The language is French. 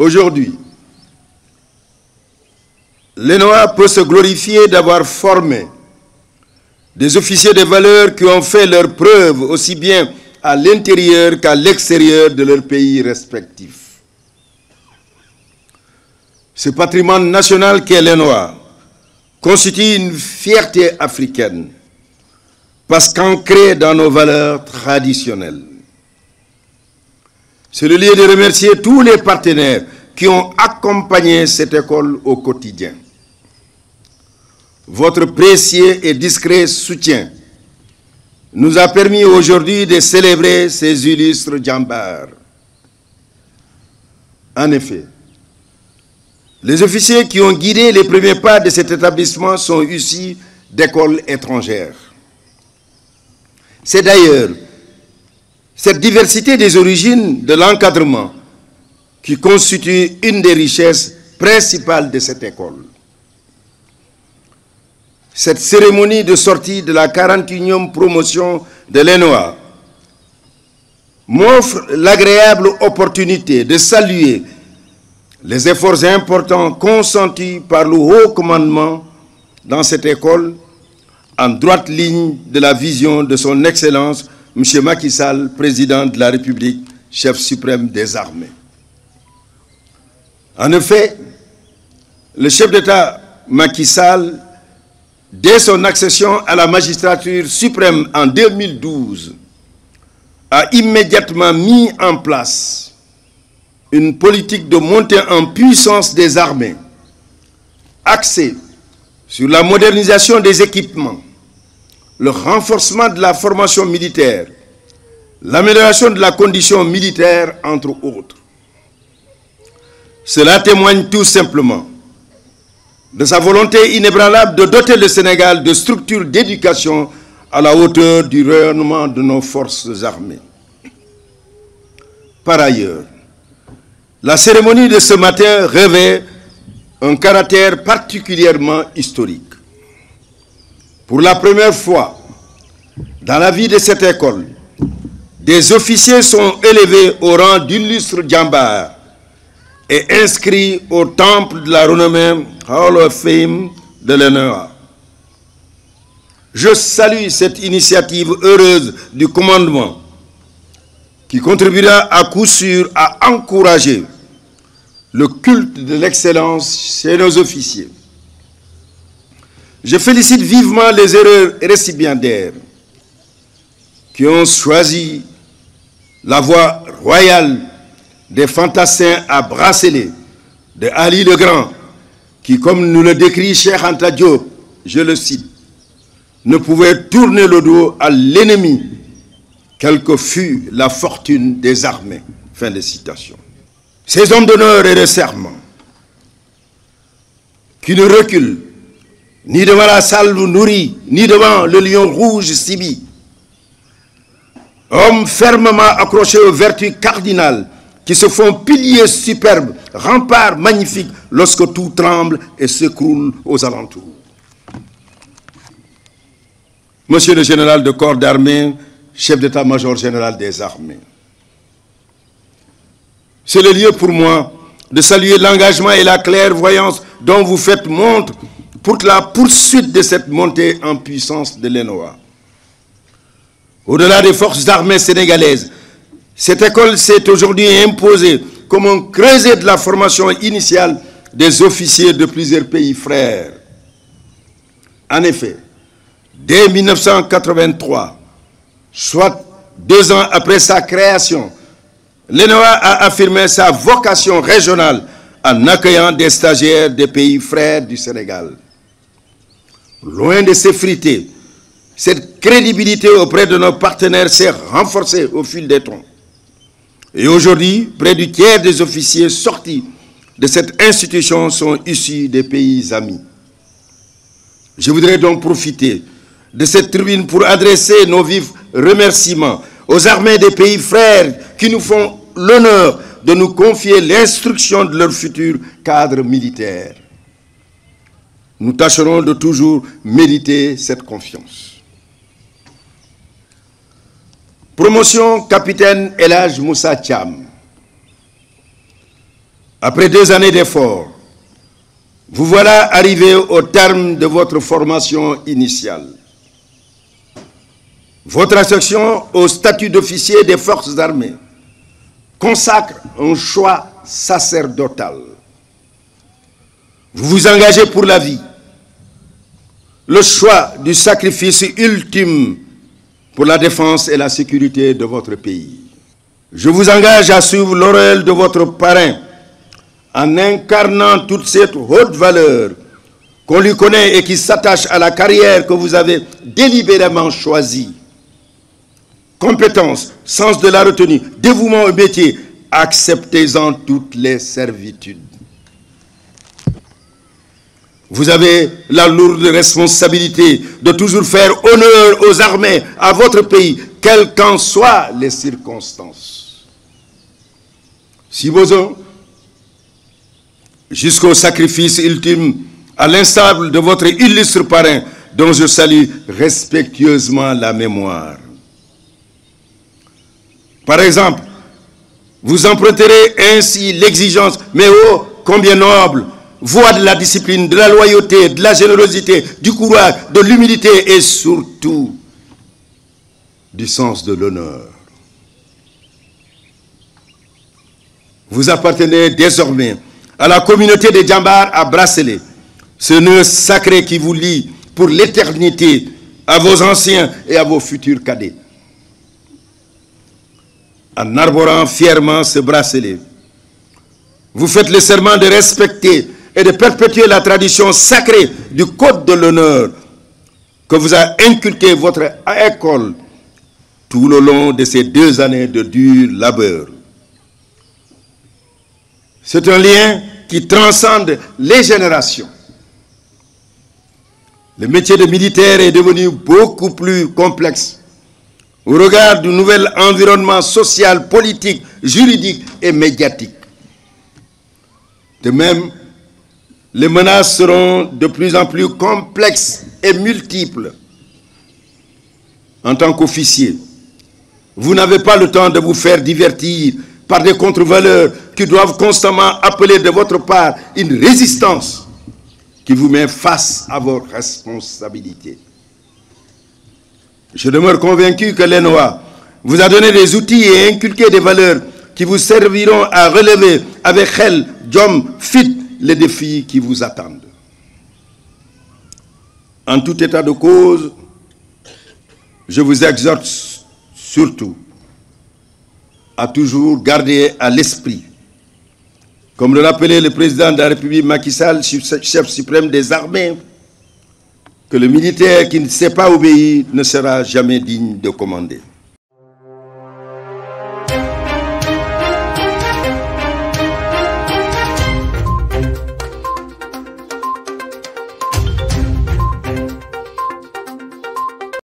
Aujourd'hui, l'ENOA peut se glorifier d'avoir formé des officiers de valeur qui ont fait leurs preuves aussi bien à l'intérieur qu'à l'extérieur de leur pays respectif. Ce patrimoine national qu'est l'ENOA constitue une fierté africaine parce qu'ancré dans nos valeurs traditionnelles. C'est le lieu de remercier tous les partenaires qui ont accompagné cette école au quotidien. Votre précieux et discret soutien nous a permis aujourd'hui de célébrer ces illustres djambars. En effet, les officiers qui ont guidé les premiers pas de cet établissement sont issus d'écoles étrangères. C'est d'ailleurs cette diversité des origines de l'encadrement qui constitue une des richesses principales de cette école. Cette cérémonie de sortie de la 41e promotion de l'ENOA m'offre l'agréable opportunité de saluer les efforts importants consentis par le haut commandement dans cette école en droite ligne de la vision de son Excellence M. Macky Sall, président de la République, chef suprême des armées. En effet, le chef d'État Macky Sall, dès son accession à la magistrature suprême en 2012, a immédiatement mis en place une politique de montée en puissance des armées, axée sur la modernisation des équipements, le renforcement de la formation militaire, l'amélioration de la condition militaire, entre autres. Cela témoigne tout simplement de sa volonté inébranlable de doter le Sénégal de structures d'éducation à la hauteur du rayonnement de nos forces armées. Par ailleurs, la cérémonie de ce matin revêt un caractère particulièrement historique. Pour la première fois dans la vie de cette école, des officiers sont élevés au rang d'illustres djambars et inscrits au temple de la renommée Hall of Fame de l'ENOA. Je salue cette initiative heureuse du commandement qui contribuera à coup sûr à encourager le culte de l'excellence chez nos officiers. Je félicite vivement les heureux récipiendaires qui ont choisi la voie royale des fantassins à bracelet de Ali le Grand, qui, comme nous le décrit Cheikh Anta Diop, je le cite, ne pouvait tourner le dos à l'ennemi, quelle que fût la fortune des armées. Fin de citation. Ces hommes d'honneur et de serment, qui ne reculent ni devant la salve nourrie, ni devant le lion rouge Sibi, hommes fermement accrochés aux vertus cardinales, qui se font piliers superbes, remparts magnifiques lorsque tout tremble et s'écroule aux alentours. Monsieur le général de corps d'armée, chef d'état-major général des armées, c'est le lieu pour moi de saluer l'engagement et la clairvoyance dont vous faites montre pour la poursuite de cette montée en puissance de l'ENOA. Au-delà des forces armées sénégalaises, cette école s'est aujourd'hui imposée comme un creuset de la formation initiale des officiers de plusieurs pays frères. En effet, dès 1983, soit 2 ans après sa création, l'ENOA a affirmé sa vocation régionale en accueillant des stagiaires des pays frères du Sénégal. Loin de s'effriter, cette crédibilité auprès de nos partenaires s'est renforcée au fil des temps. Et aujourd'hui, près du tiers des officiers sortis de cette institution sont issus des pays amis. Je voudrais donc profiter de cette tribune pour adresser nos vifs remerciements aux armées des pays frères qui nous font l'honneur de nous confier l'instruction de leur futur cadre militaire. Nous tâcherons de toujours mériter cette confiance. Promotion capitaine El Hadj Moussa Thiam. Après 2 années d'efforts, vous voilà arrivé au terme de votre formation initiale. Votre accession au statut d'officier des forces armées consacre un choix sacerdotal. Vous vous engagez pour la vie, le choix du sacrifice ultime pour la défense et la sécurité de votre pays. Je vous engage à suivre l'auréole de votre parrain en incarnant toute cette haute valeur qu'on lui connaît et qui s'attache à la carrière que vous avez délibérément choisie. Compétence, sens de la retenue, dévouement au métier, acceptez-en toutes les servitudes. Vous avez la lourde responsabilité de toujours faire honneur aux armées, à votre pays, quelles qu'en soient les circonstances. Si besoin, jusqu'au sacrifice ultime, à l'instar de votre illustre parrain, dont je salue respectueusement la mémoire. Par exemple, vous emprunterez ainsi l'exigence, mais oh, combien noble, voie de la discipline, de la loyauté, de la générosité, du courage, de l'humilité et surtout du sens de l'honneur. Vous appartenez désormais à la communauté des Djambars à Bracelet, ce nœud sacré qui vous lie pour l'éternité à vos anciens et à vos futurs cadets. En arborant fièrement ce bracelet, vous faites le serment de respecter et de perpétuer la tradition sacrée du code de l'honneur que vous a inculqué votre école tout le long de ces 2 années de dur labeur. C'est un lien qui transcende les générations. Le métier de militaire est devenu beaucoup plus complexe au regard du nouvel environnement social, politique, juridique et médiatique. De même, les menaces seront de plus en plus complexes et multiples. En tant qu'officier, vous n'avez pas le temps de vous faire divertir par des contre-valeurs qui doivent constamment appeler de votre part une résistance qui vous met face à vos responsabilités. Je demeure convaincu que l'ENOA vous a donné des outils et inculqué des valeurs qui vous serviront à relever avec xel, jom, fit les défis qui vous attendent. En tout état de cause, je vous exhorte surtout à toujours garder à l'esprit, comme le rappelait le président de la République Macky Sall, chef suprême des armées, que le militaire qui ne sait pas obéir ne sera jamais digne de commander.